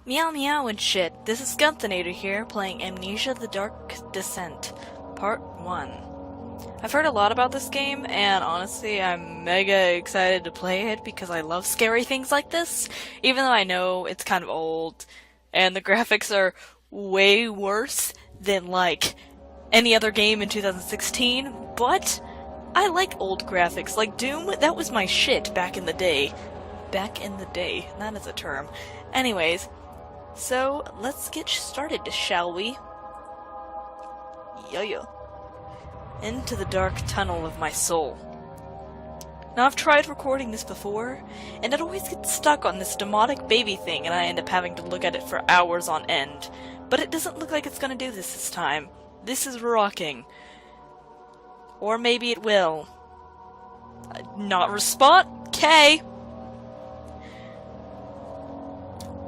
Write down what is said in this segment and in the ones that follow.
Meow meow and shit, this is Gunthonator here, playing Amnesia the Dark Descent, Part 1. I've heard a lot about this game, and honestly, I'm mega excited to play it because I love scary things like this, even though I know it's kind of old, and the graphics are way worse than, like, any other game in 2016, but I like old graphics. Like Doom, that was my shit back in the day. Back in the day, that is a term. Anyways, so, let's get started, shall we? Yo-yo. Into the dark tunnel of my soul. Now, I've tried recording this before, and it always gets stuck on this demonic baby thing, and I end up having to look at it for hours on end. But it doesn't look like it's gonna do this time. This is rocking. Or maybe it will. Not respond? Okay.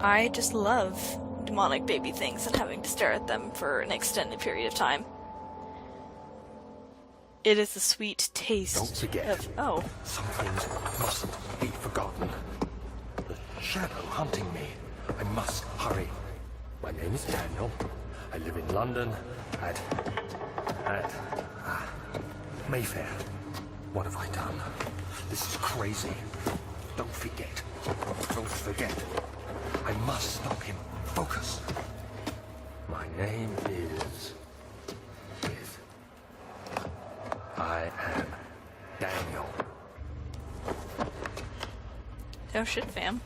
I just love demonic baby things and having to stare at them for an extended period of time. It is a sweet taste. Don't forget. Oh. Some things mustn't be forgotten. The shadow hunting me. I must hurry. My name is Daniel. I live in London at Mayfair. What have I done? This is crazy. Don't forget. Don't forget. I must stop him. Focus. My name is... I am Daniel. Oh shit, fam.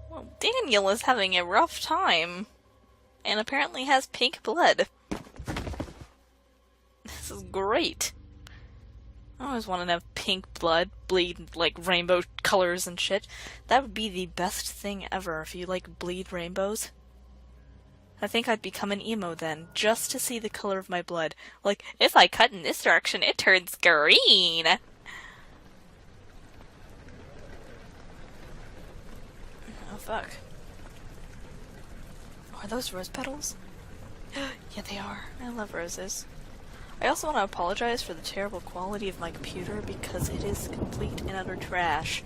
Well, Daniel is having a rough time, and apparently has pink blood. This is great. I always wanted to have pink blood, bleed like rainbow colors and shit. That would be the best thing ever if you like bleed rainbows. I think I'd become an emo then, just to see the color of my blood. Like, if I cut in this direction, it turns green! Oh, fuck. Are those rose petals? Yeah, they are. I love roses. I also want to apologize for the terrible quality of my computer because it is complete and utter trash.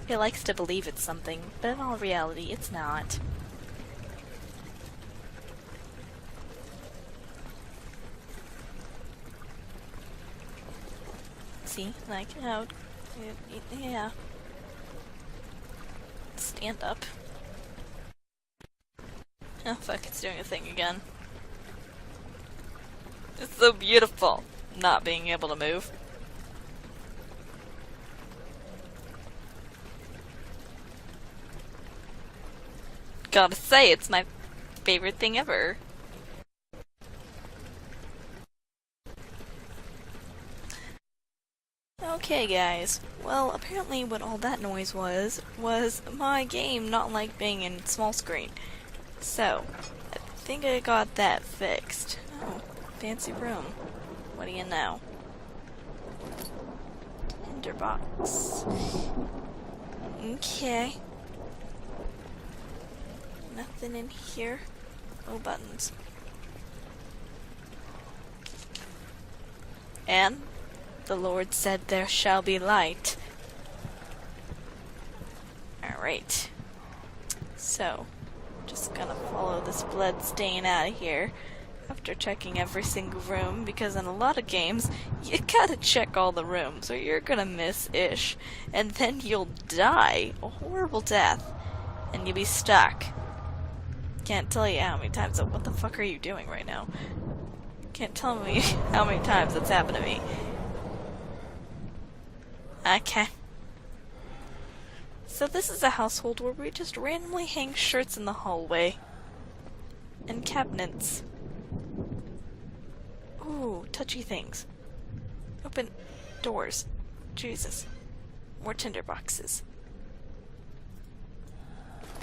It likes to believe it's something, but in all reality, it's not. See? Like, you know, yeah. Stand up. Oh fuck, it's doing a thing again. It's so beautiful, not being able to move. Gotta say, it's my favorite thing ever. Okay guys, well apparently what all that noise was my game not like being in small screen. So, I think I got that fixed. Oh, fancy room. What do you know? Tinderbox. Okay. Nothing in here. No buttons. And the Lord said there shall be light. Alright. So, just gonna follow this blood stain out of here after checking every single room, because in a lot of games you gotta check all the rooms or you're gonna miss ish, and then you'll die a horrible death and you'll be stuck. Can't tell you how many times. What the fuck are you doing right now? Can't tell me how many times that's happened to me. Okay. So this is a household where we just randomly hang shirts in the hallway. And cabinets. Ooh, touchy things. Open doors. Jesus. More tinder boxes.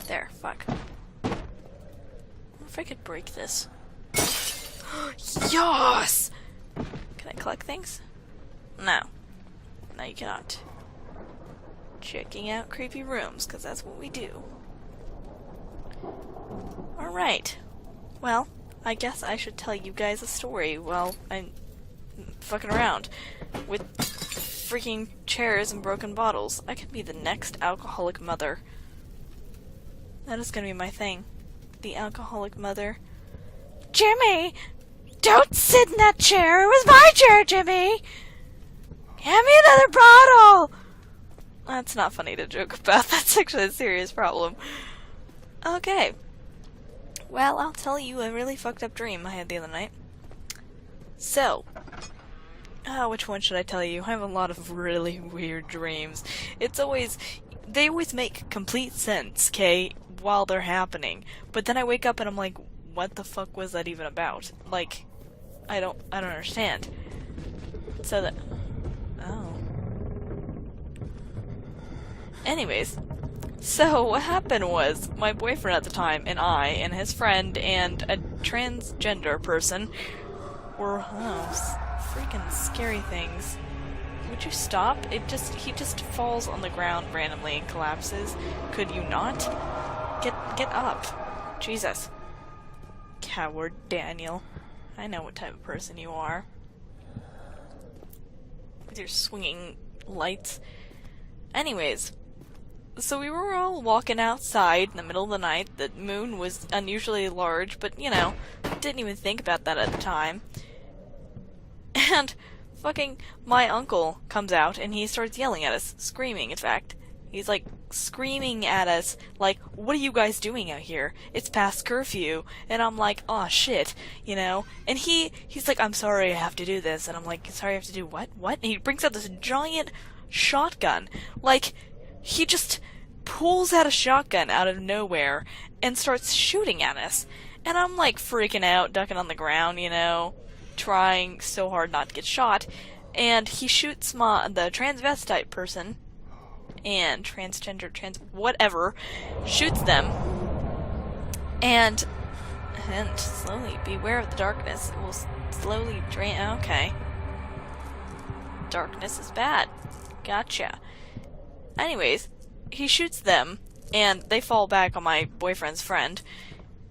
There, fuck. I wonder if I could break this. Yas! Can I collect things? No. Now you cannot. Checking out creepy rooms, because that's what we do. Alright. Well, I guess I should tell you guys a story while I'm fucking around with freaking chairs and broken bottles. I could be the next alcoholic mother. That is gonna be my thing. The alcoholic mother. Jimmy! Don't sit in that chair! It was my chair, Jimmy! Hand me another bottle! That's not funny to joke about. That's actually a serious problem. Okay. Well, I'll tell you a really fucked up dream I had the other night. So, which one should I tell you? I have a lot of really weird dreams. They always make complete sense, okay, while they're happening. But then I wake up and I'm like, what the fuck was that even about? Like, I don't understand. So that... Oh. Anyways, so what happened was, my boyfriend at the time, and I, and his friend, and a transgender person were, freaking scary things. Would you stop? He just falls on the ground randomly and collapses. Could you not? Get up. Jesus. Coward Daniel. I know what type of person you are. With your swinging lights. Anyways, so we were all walking outside in the middle of the night. The moon was unusually large, but, you know, didn't even think about that at the time. And fucking my uncle comes out and he starts yelling at us, screaming, in fact. He's like screaming at us, like, what are you guys doing out here? It's past curfew. And I'm like, oh shit, you know? And he's like, I'm sorry I have to do this. And I'm like, sorry I have to do what? What? And he brings out this giant shotgun. Like, he just pulls out a shotgun out of nowhere and starts shooting at us. And I'm like freaking out, ducking on the ground, you know, trying so hard not to get shot. And he shoots the transvestite person and whatever, shoots them, and slowly, beware of the darkness, it will slowly drain. Okay. Darkness is bad. Gotcha. Anyways, he shoots them, and they fall back on my boyfriend's friend,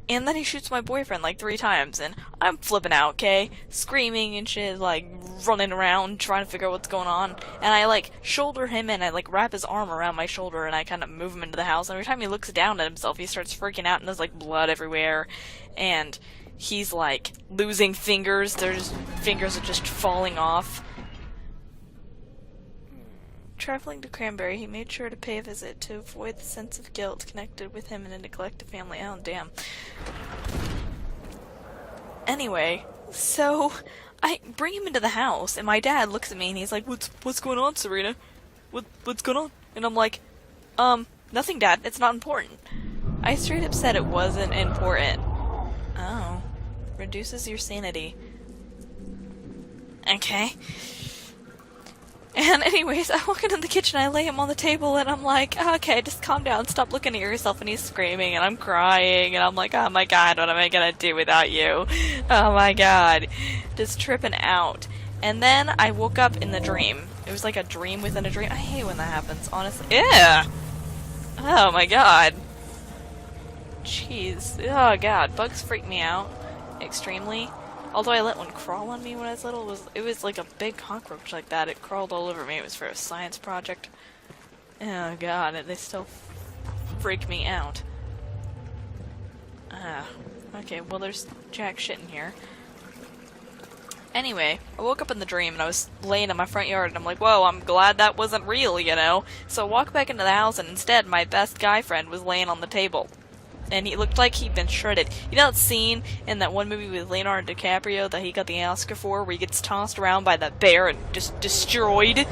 and then he shoots my boyfriend like 3 times, and I'm flipping out, okay? Screaming and shit, like, running around, trying to figure out what's going on, and I, like, shoulder him in, I, like, wrap his arm around my shoulder, and I kind of move him into the house, and every time he looks down at himself, he starts freaking out, and there's, like, blood everywhere, and he's, like, losing fingers, fingers are just falling off. Traveling to Cranberry, he made sure to pay a visit to avoid the sense of guilt connected with him and a neglected family. Oh, damn. Anyway, so I bring him into the house, and my dad looks at me and he's like, "What's going on, Serena? What's going on?" And I'm like, nothing, Dad. It's not important." I straight up said it wasn't important. Oh, reduces your sanity. Okay. And anyways, I walk into the kitchen, I lay him on the table, and I'm like, okay, just calm down, stop looking at yourself, and he's screaming, and I'm crying, and I'm like, oh my god, what am I gonna do without you? Oh my god. Just tripping out. And then I woke up in the dream. It was like a dream within a dream. I hate when that happens, honestly. Yeah. Oh my god. Jeez. Oh god, bugs freak me out extremely. Although I let one crawl on me when I was little, it was like a big cockroach like that. It crawled all over me. It was for a science project. Oh god, they still freak me out. Okay, well there's jack shit in here. Anyway, I woke up in the dream and I was laying in my front yard and I'm like, whoa, I'm glad that wasn't real, you know? So I walked back into the house and instead my best guy friend was laying on the table. And he looked like he'd been shredded. You know that scene in that one movie with Leonardo DiCaprio that he got the Oscar for, where he gets tossed around by that bear and just destroyed?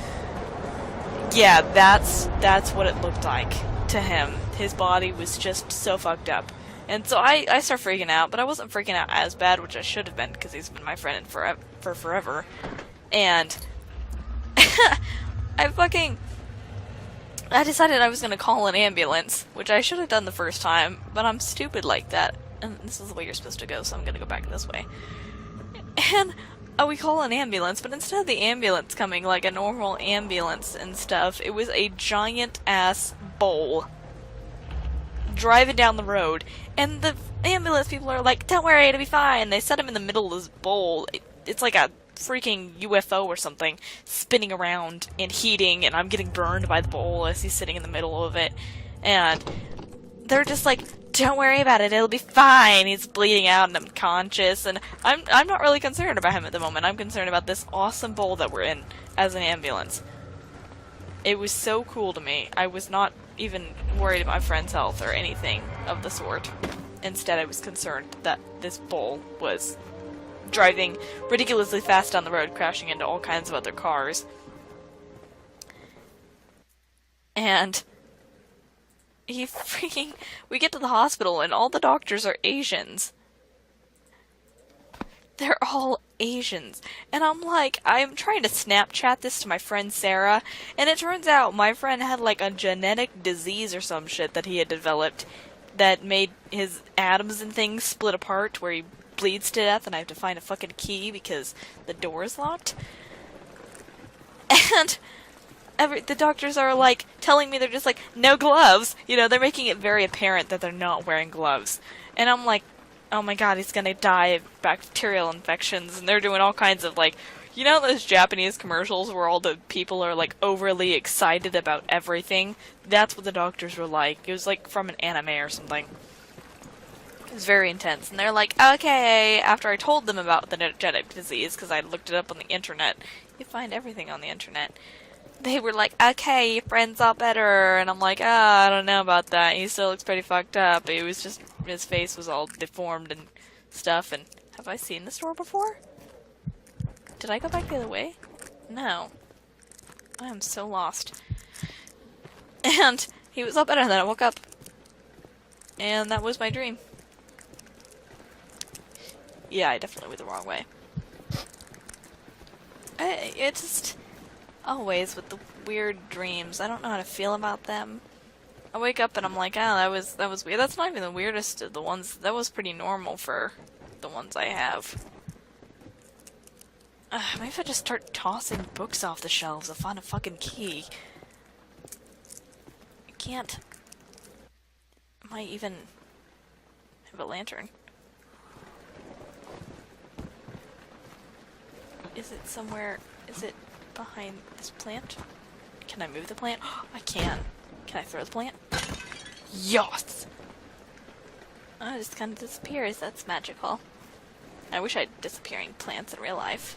Yeah, that's what it looked like to him. His body was just so fucked up. And so I start freaking out, but I wasn't freaking out as bad, which I should have been, because he's been my friend for forever. And I decided I was going to call an ambulance, which I should have done the first time, but I'm stupid like that. And this is the way you're supposed to go, so I'm going to go back this way. And we call an ambulance, but instead of the ambulance coming like a normal ambulance and stuff, it was a giant ass bowl driving down the road. And the ambulance people are like, "Don't worry, it'll be fine." They set him in the middle of this bowl. It's like a freaking UFO or something spinning around and heating, and I'm getting burned by the bowl as he's sitting in the middle of it. And they're just like, "Don't worry about it, it'll be fine." He's bleeding out and unconscious, and I'm not really concerned about him at the moment. I'm concerned about this awesome bowl that we're in as an ambulance. It was so cool to me. I was not even worried about my friend's health or anything of the sort. Instead, I was concerned that this bowl was driving ridiculously fast down the road, crashing into all kinds of other cars. And we get to the hospital and all the doctors are Asians. They're all Asians. And I'm like, I'm trying to Snapchat this to my friend Sarah, and it turns out my friend had like a genetic disease or some shit that he had developed that made his atoms and things split apart where he bleeds to death and I have to find a fucking key because the door is locked. And the doctors are like telling me, they're just like, "No gloves." You know, they're making it very apparent that they're not wearing gloves. And I'm like, oh my god, he's gonna die of bacterial infections. And they're doing all kinds of like, you know those Japanese commercials where all the people are like overly excited about everything? That's what the doctors were like. It was like from an anime or something. It was very intense. And they're like, okay, after I told them about the genetic disease, because I looked it up on the internet. You find everything on the internet. They were like, okay, your friend's all better. And I'm like, I don't know about that. He still looks pretty fucked up. It was just, his face was all deformed and stuff. And have I seen this door before? Did I go back the other way? No. I am so lost. And he was all better, and then I woke up. And that was my dream. Yeah, I definitely went the wrong way. It just... always with the weird dreams. I don't know how to feel about them. I wake up and I'm like, oh, that was weird. That's not even the weirdest of the ones. That was pretty normal for the ones I have. Maybe if I just start tossing books off the shelves, I'll find a fucking key. I can't. I might even have a lantern. Is it somewhere? Is it behind this plant? Can I move the plant? I can. Can I throw the plant? Yes! Oh, it just kind of disappears. That's magical. I wish I had disappearing plants in real life.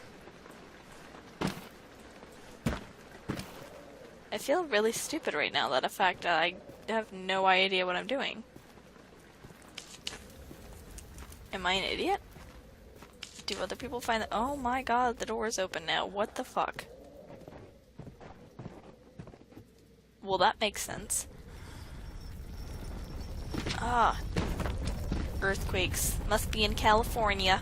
I feel really stupid right now, that fact that I have no idea what I'm doing. Am I an idiot? Do other people find that? Oh my god, the door is open now. What the fuck? Well, that makes sense. Ah. Earthquakes. Must be in California.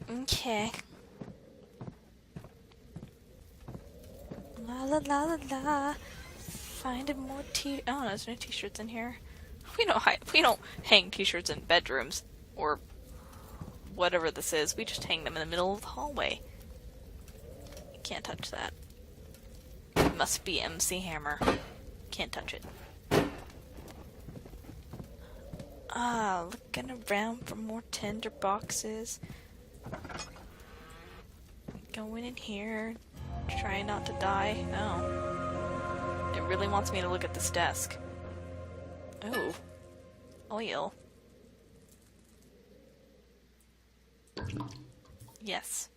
Okay. La la la la la. Finding more oh, there's no t-shirts in here. We don't hang t-shirts in bedrooms. Or whatever this is. We just hang them in the middle of the hallway. You can't touch that. It must be MC Hammer. Can't touch it. Ah, looking around for more tinder boxes. Going in here. Trying not to die. Oh. It really wants me to look at this desk. Oh. Oil. Yes.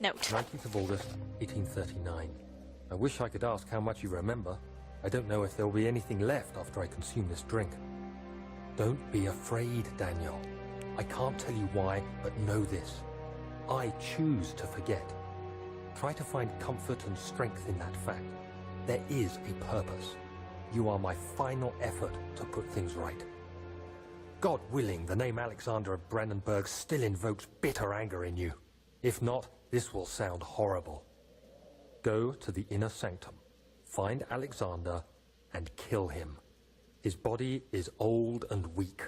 Note. 19th of August, 1839. I wish I could ask how much you remember. I don't know if there will be anything left after I consume this drink. Don't be afraid, Daniel. I can't tell you why, but know this. I choose to forget. Try to find comfort and strength in that fact. There is a purpose. You are my final effort to put things right. God willing, the name Alexander of Brandenburg still invokes bitter anger in you. If not, this will sound horrible. Go to the inner sanctum, find Alexander, and kill him. His body is old and weak,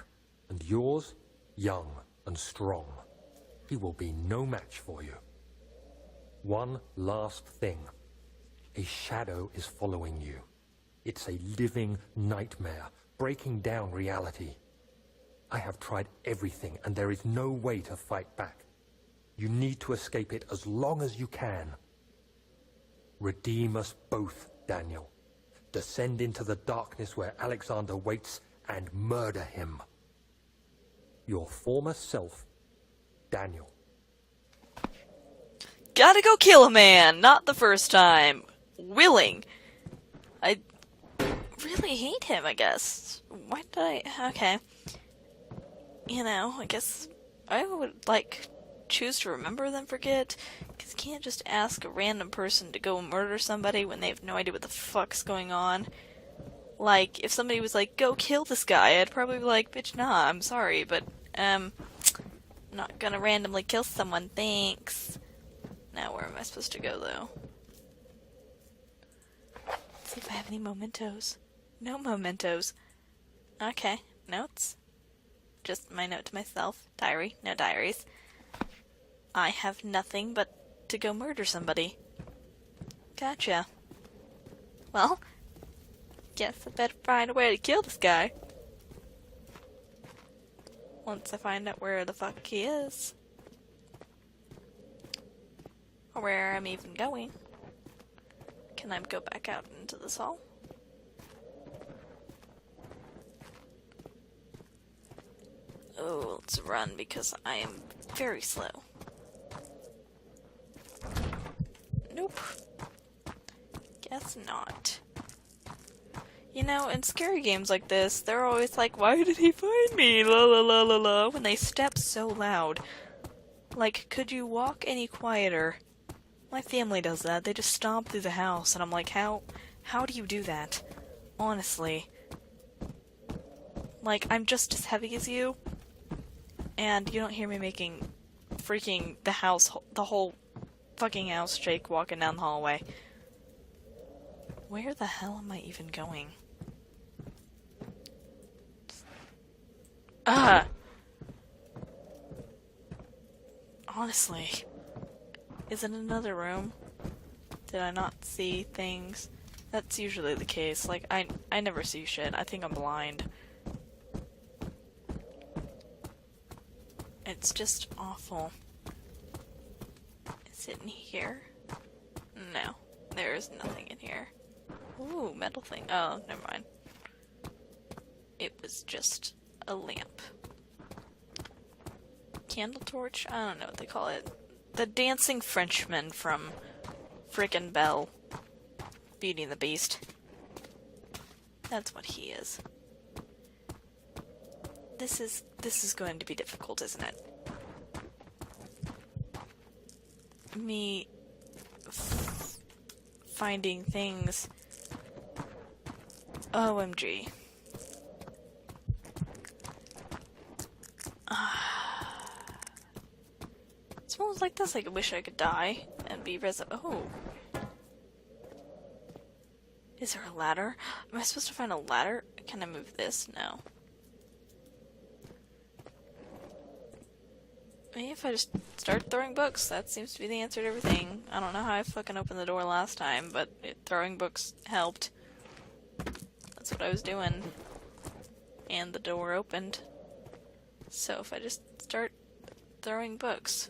and yours, young and strong. He will be no match for you. One last thing. A shadow is following you. It's a living nightmare, breaking down reality. I have tried everything, and there is no way to fight back. You need to escape it as long as you can. Redeem us both, Daniel. Descend into the darkness where Alexander waits and murder him. Your former self, Daniel. Gotta go kill a man! Not the first time. Willing. I really hate him, I guess. Why did I... Okay. You know, I guess I would, choose to remember than forget. Because you can't just ask a random person to go murder somebody when they have no idea what the fuck's going on. Like, if somebody was like, go kill this guy, I'd probably be like, bitch, nah, I'm sorry, but, I'm not gonna randomly kill someone, thanks. Now, where am I supposed to go, though? Let's see if I have any mementos. No mementos. Okay, notes. Just my note to myself. Diary. No diaries. I have nothing but to go murder somebody. Gotcha. Well, guess I better find a way to kill this guy. Once I find out where the fuck he is. Or where I'm even going. Can I go back out into this hall? Oh, let's run because I am very slow. Nope. Guess not. You know, in scary games like this, they're always like, why did he find me? La la la la la. When they step so loud. Like, could you walk any quieter? My family does that. They just stomp through the house, and I'm like, how do you do that? Honestly. Like, I'm just as heavy as you, and you don't hear me making freaking the whole fucking house shake walking down the hallway. Where the hell am I even going? Ah! Honestly. Is it another room? Did I not see things? That's usually the case. Like, I never see shit. I think I'm blind. It's just awful. Is it in here? No. There is nothing in here. Ooh, metal thing. Oh, never mind. It was just a lamp. Candle torch? I don't know what they call it. The dancing Frenchman from frickin' Belle. Beauty and the Beast. That's what he is. This is going to be difficult, isn't it? Me finding things. OMG. It's almost like this. I wish I could die and be Oh. Is there a ladder? Am I supposed to find a ladder? Can I move this? No. Maybe if I just start throwing books, that seems to be the answer to everything. I don't know how I fucking opened the door last time, but throwing books helped. That's what I was doing. And the door opened. So if I just start throwing books,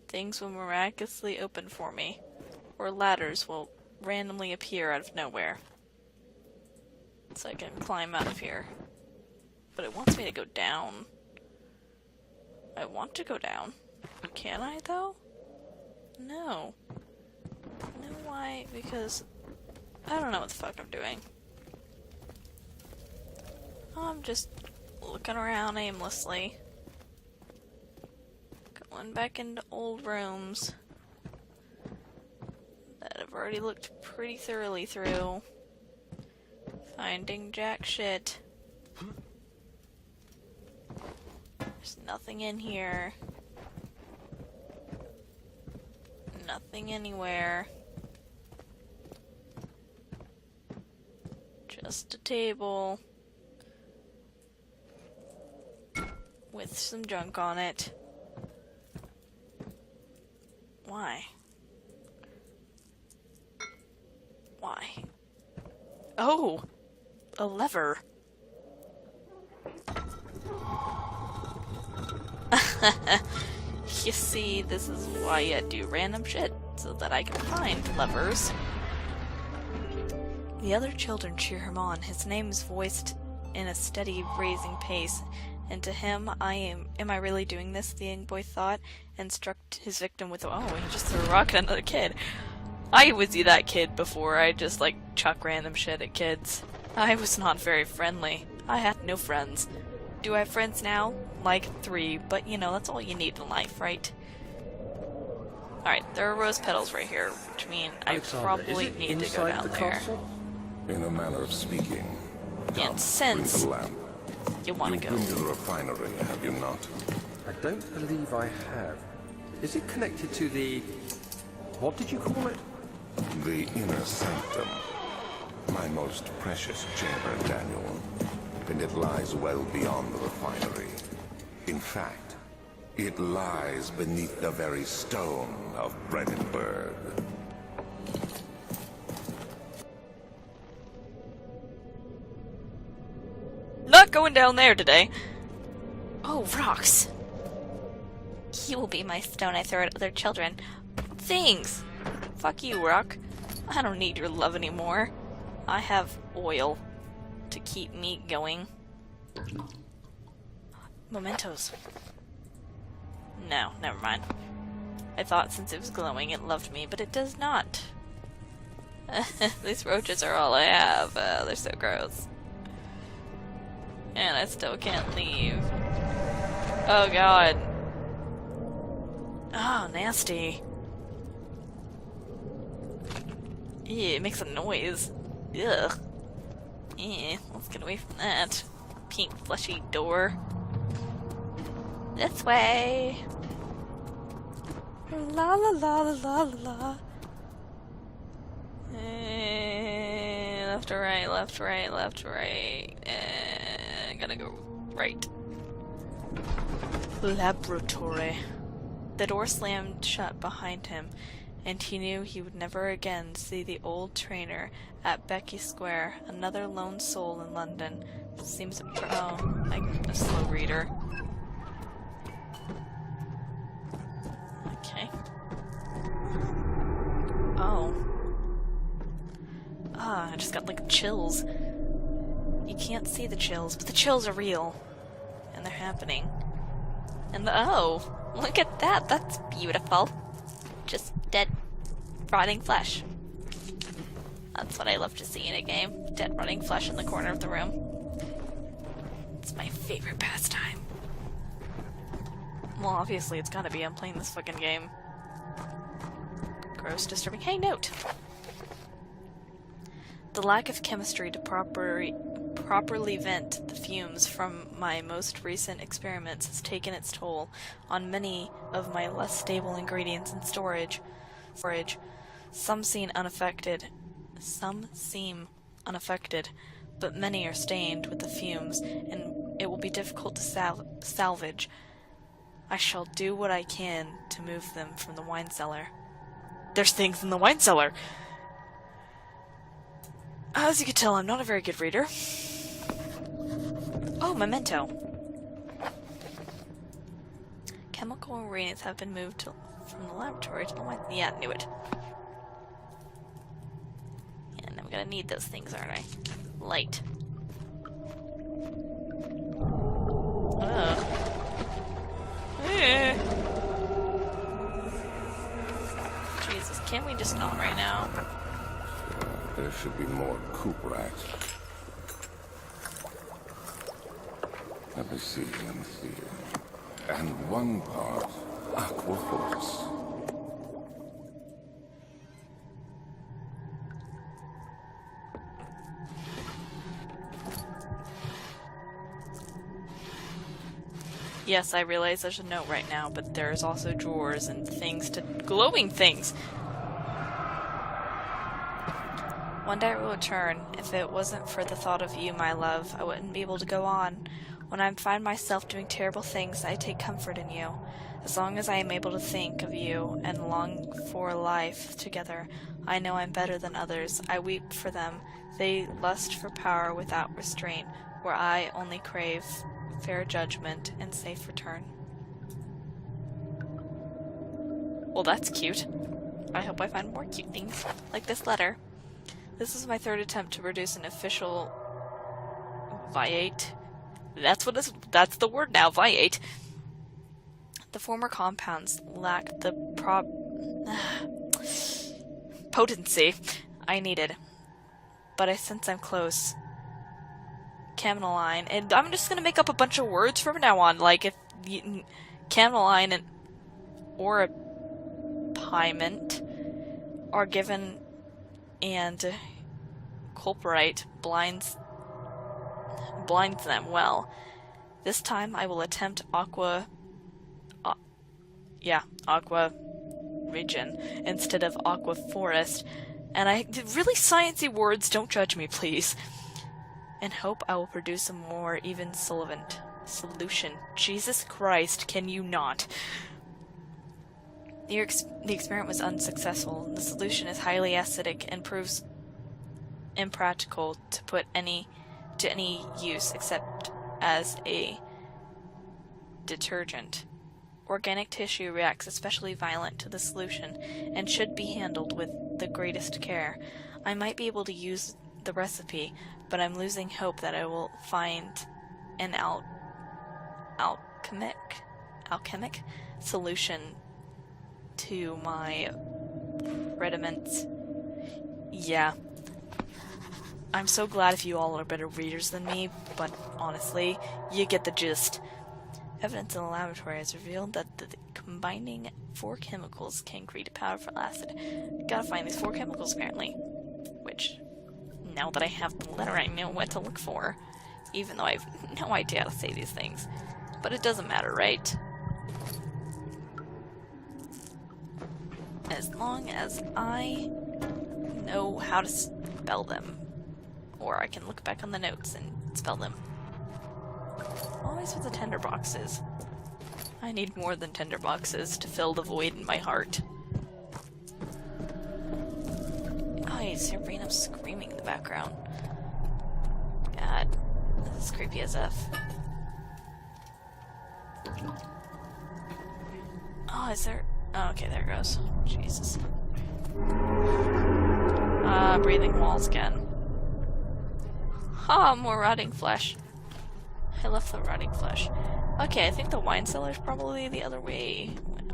things will miraculously open for me. Or ladders will randomly appear out of nowhere. So I can climb out of here. But it wants me to go down. I want to go down. Can I, though? No. No, why? Because I don't know what the fuck I'm doing. I'm just looking around aimlessly. Going back into old rooms that I've already looked pretty thoroughly through. Finding jack shit. There's nothing in here. Nothing anywhere. Just a table. with some junk on it. Why? Why? Oh! A lever. You see, this is why I do random shit, so that I can find levers. The other children cheer him on. His name is voiced in a steady, raising pace, and to him, am I really doing this, the young boy thought, and struck his victim with, oh, he just threw a rock at another kid. I was that kid before. I just, like, chuck random shit at kids. I was not very friendly. I had no friends. Do I have friends now? Like 3, but you know, that's all you need in life, right? Alright, there are rose petals right here, which mean I probably need to go down there. In a manner of speaking. And since you want to go. You've been to the refinery, have you not? I don't believe I have. Is it connected to the... what did you call it? The inner sanctum. My most precious chamber, Daniel. And it lies well beyond the refinery. In fact, it lies beneath the very stone of Brennenburg. Not going down there today. Oh, rocks. He will be my stone I throw at other children. Thanks. Fuck you, rock. I don't need your love anymore. I have oil to keep me going. Mementos. No, never mind. I thought since it was glowing it loved me, but it does not. These roaches are all I have. They're so gross. And I still can't leave. Oh god. Oh, nasty. Ew, it makes a noise. Ugh. Let's get away from that. Pink fleshy door. This way. La la la la la la. Left to right, left to right, left to right. Gotta go right. Laboratory. The door slammed shut behind him, and he knew he would never again see the old trainer at Becky Square, another lone soul in London. Seems I'm a slow reader. Okay. Oh. Ah, I just got like chills. You can't see the chills, but the chills are real. And they're happening. And oh, look at that, that's beautiful. Just dead, rotting flesh. That's what I love to see in a game. Dead, rotting flesh in the corner of the room. It's my favorite pastime. Well, obviously it's gotta be. I'm playing this fucking game. Gross, disturbing. Hey, note! The lack of chemistry to properly vent the fumes from my most recent experiments has taken its toll on many of my less stable ingredients in storage. Some seem unaffected, but many are stained with the fumes, and it will be difficult to salvage. I shall do what I can to move them from the wine cellar. There's things in the wine cellar! As you can tell, I'm not a very good reader. Oh, memento. Chemical ingredients have been moved from the laboratory to the wine... Yeah, knew it. And I'm gonna need those things, aren't I? Light. Jesus, can't we just not right now? There should be more coop racks. Let me see. And one part aquaforce. Yes, I realize there's a note right now, but there's also drawers and things to... glowing things! One day I will return. If it wasn't for the thought of you, my love, I wouldn't be able to go on. When I find myself doing terrible things, I take comfort in you. As long as I am able to think of you and long for life together, I know I'm better than others. I weep for them. They lust for power without restraint, where I only crave fair judgment and safe return. Well, that's cute. I hope I find more cute things, like this letter. This is my third attempt to produce an official viate. That's the word now, viate. The former compounds lacked the potency I needed, but I sense I'm close. Cameline, and I'm just gonna make up a bunch of words from now on, like if Cameline and or Piment are given and Culprite blinds them well. This time I will attempt Aqua Region instead of Aqua Forest, and really sciencey words, don't judge me please, and hope I will produce a more even solution. Jesus Christ, can you not? The experiment was unsuccessful. The solution is highly acidic and proves impractical to put to any use except as a detergent. Organic tissue reacts especially violent to the solution and should be handled with the greatest care. I might be able to use the recipe, but I'm losing hope that I will find an alchemic solution to my predicaments. Yeah. I'm so glad if you all are better readers than me, but honestly, you get the gist. Evidence in the laboratory has revealed that combining 4 chemicals can create a powerful acid. Gotta find these 4 chemicals apparently. Which, now that I have the letter, I know what to look for. Even though I have no idea how to say these things. But it doesn't matter, right? As long as I know how to spell them. Or I can look back on the notes and spell them. Always with the tender boxes. I need more than tender boxes to fill the void in my heart. Oh, you see Sabrina screaming in the background. God, this is creepy as F. Oh, is there... Oh, okay, there it goes. Jesus. Breathing walls again. Ha, more rotting flesh. I left the rotting flesh. Okay, I think the wine cellar is probably the other way.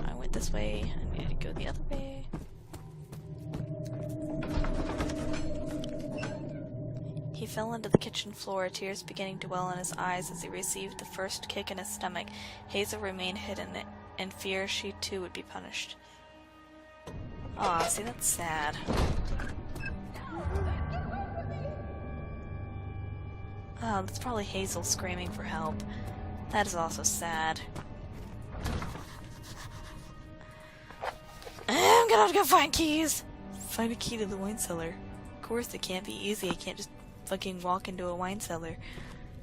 I went this way, I need to go the other way. He fell into the kitchen floor, tears beginning to well in his eyes as he received the first kick in his stomach. Hazel remained hidden in fear she too would be punished. Aw, see, that's sad. Oh, that's probably Hazel screaming for help. That is also sad. I'm gonna have to go find keys! Find a key to the wine cellar. Of course, it can't be easy. I can't just fucking walk into a wine cellar.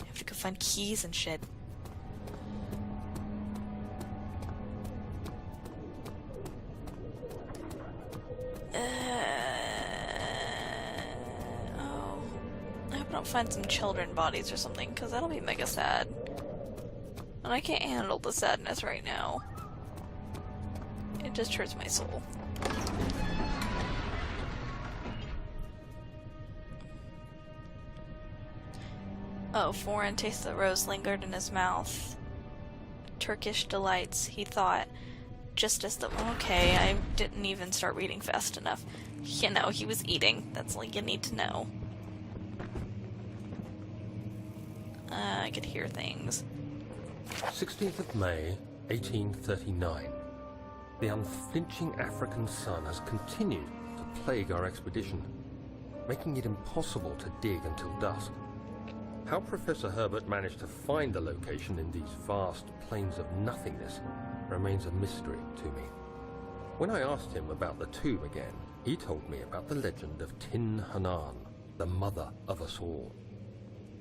I have to go find keys and shit. I'll find some children bodies or something, because that'll be mega sad. And I can't handle the sadness right now. It just hurts my soul. Oh, foreign taste of the rose lingered in his mouth. Turkish delights, he thought. Just as the... Okay, I didn't even start reading fast enough. You know, he was eating. That's all you need to know. I could hear things. 16th of May, 1839. The unflinching African sun has continued to plague our expedition, making it impossible to dig until dusk. How Professor Herbert managed to find the location in these vast plains of nothingness remains a mystery to me. When I asked him about the tomb again, he told me about the legend of Tin Hanan, the mother of us all.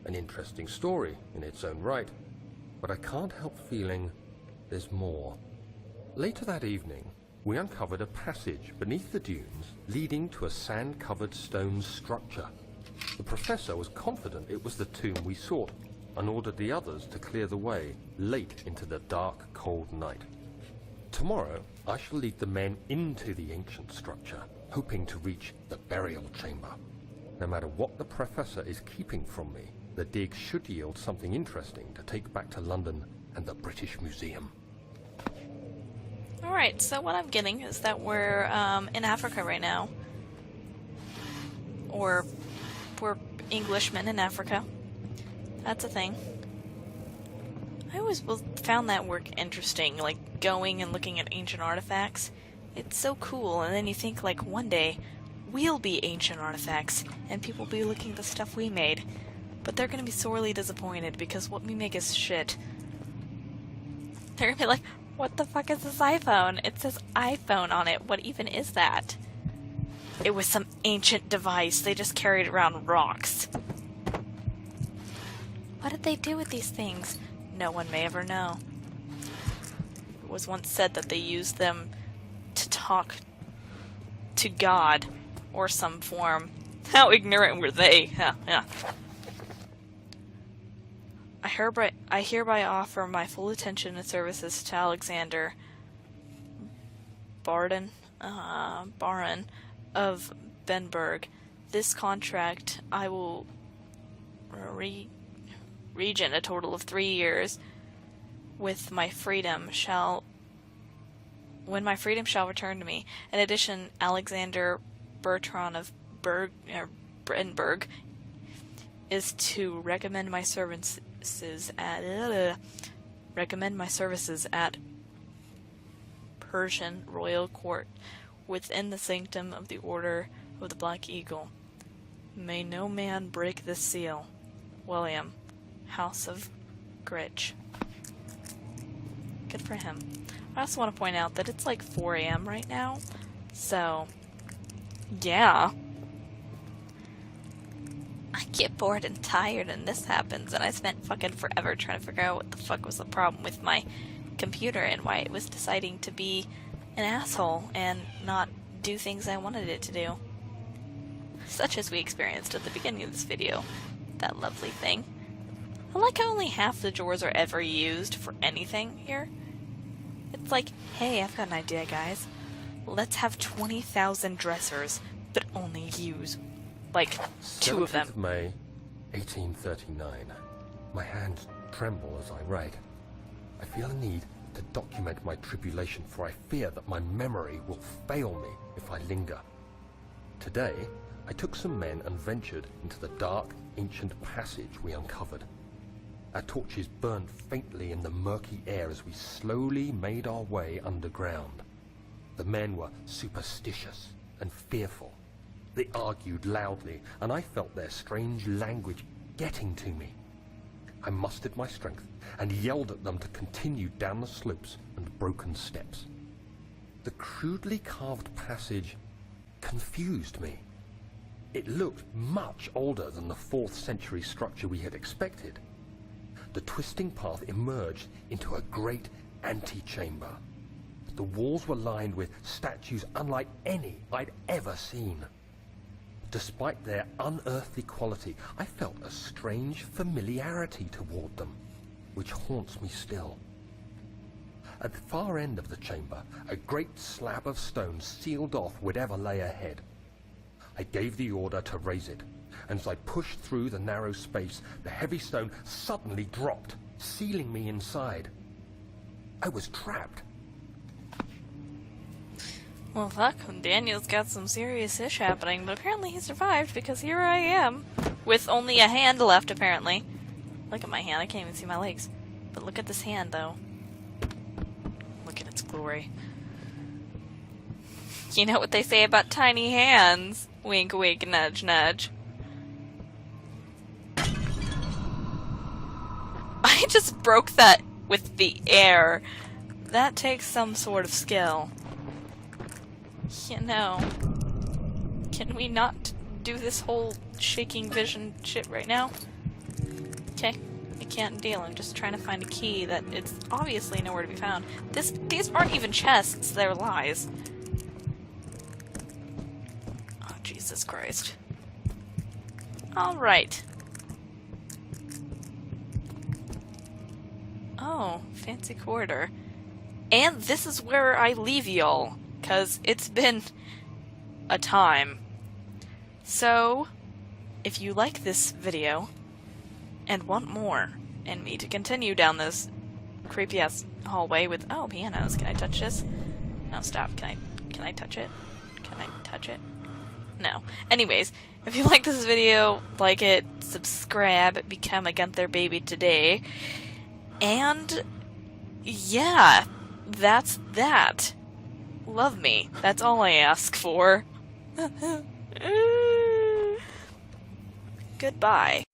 An interesting story in its own right, but I can't help feeling there's more. Later that evening, we uncovered a passage beneath the dunes leading to a sand-covered stone structure. The professor was confident it was the tomb we sought, and ordered the others to clear the way late into the dark, cold night. Tomorrow, I shall lead the men into the ancient structure, hoping to reach the burial chamber. No matter what the professor is keeping from me, the dig should yield something interesting to take back to London and the British Museum. Alright, so what I'm getting is that we're in Africa right now. Or we're Englishmen in Africa. That's a thing. I always found that work interesting, like going and looking at ancient artifacts. It's so cool, and then you think like one day we'll be ancient artifacts and people will be looking at the stuff we made. But they're gonna be sorely disappointed because what we make is shit. They're gonna be like, what the fuck is this iPhone? It says iPhone on it. What even is that? It was some ancient device. They just carried around rocks. What did they do with these things? No one may ever know. It was once said that they used them to talk to God or some form. How ignorant were they? Yeah. I hereby offer my full attention and services to Alexander Baron of Benberg. This contract I will regent a total of 3 years. When my freedom shall return to me. In addition, Alexander Bertrand of Brenberg is to recommend my services at Persian royal court within the sanctum of the Order of the Black Eagle. May no man break this seal. William, House of Gritch. Good for him. I also want to point out that it's like 4 AM right now, so yeah. I get bored and tired and this happens, and I spent fucking forever trying to figure out what the fuck was the problem with my computer and why it was deciding to be an asshole and not do things I wanted it to do. Such as we experienced at the beginning of this video. That lovely thing. I like how only half the drawers are ever used for anything here. It's like, hey, I've got an idea, guys. Let's have 20,000 dressers, but only use, like, 2 of them. 7th of May, 1839. My hands tremble as I write. I feel a need to document my tribulation, for I fear that my memory will fail me if I linger. Today, I took some men and ventured into the dark, ancient passage we uncovered. Our torches burned faintly in the murky air as we slowly made our way underground. The men were superstitious and fearful. They argued loudly, and I felt their strange language getting to me. I mustered my strength and yelled at them to continue down the slopes and broken steps. The crudely carved passage confused me. It looked much older than the 4th century structure we had expected. The twisting path emerged into a great antechamber. The walls were lined with statues unlike any I'd ever seen. Despite their unearthly quality, I felt a strange familiarity toward them, which haunts me still. At the far end of the chamber, a great slab of stone sealed off whatever lay ahead. I gave the order to raise it, and as I pushed through the narrow space, the heavy stone suddenly dropped, sealing me inside. I was trapped. Well, fuck, Daniel's got some serious ish happening, but apparently he survived because here I am. With only a hand left, apparently. Look at my hand, I can't even see my legs. But look at this hand, though. Look at its glory. You know what they say about tiny hands? Wink, wink, nudge, nudge. I just broke that with the air. That takes some sort of skill. You know, can we not do this whole shaking vision shit right now? Okay, I can't deal. I'm just trying to find a key that it's obviously nowhere to be found. These aren't even chests, they're lies. Oh, Jesus Christ. Alright. Oh, fancy corridor. And this is where I leave y'all, 'cause it's been a time. So, if you like this video, and want more, and me to continue down this creepy-ass hallway with— oh, pianos, can I touch this? No, stop, can I touch it? Can I touch it? No. Anyways, if you like this video, like it, subscribe, become a Gunther baby today, and yeah, that's that. Love me. That's all I ask for. Goodbye.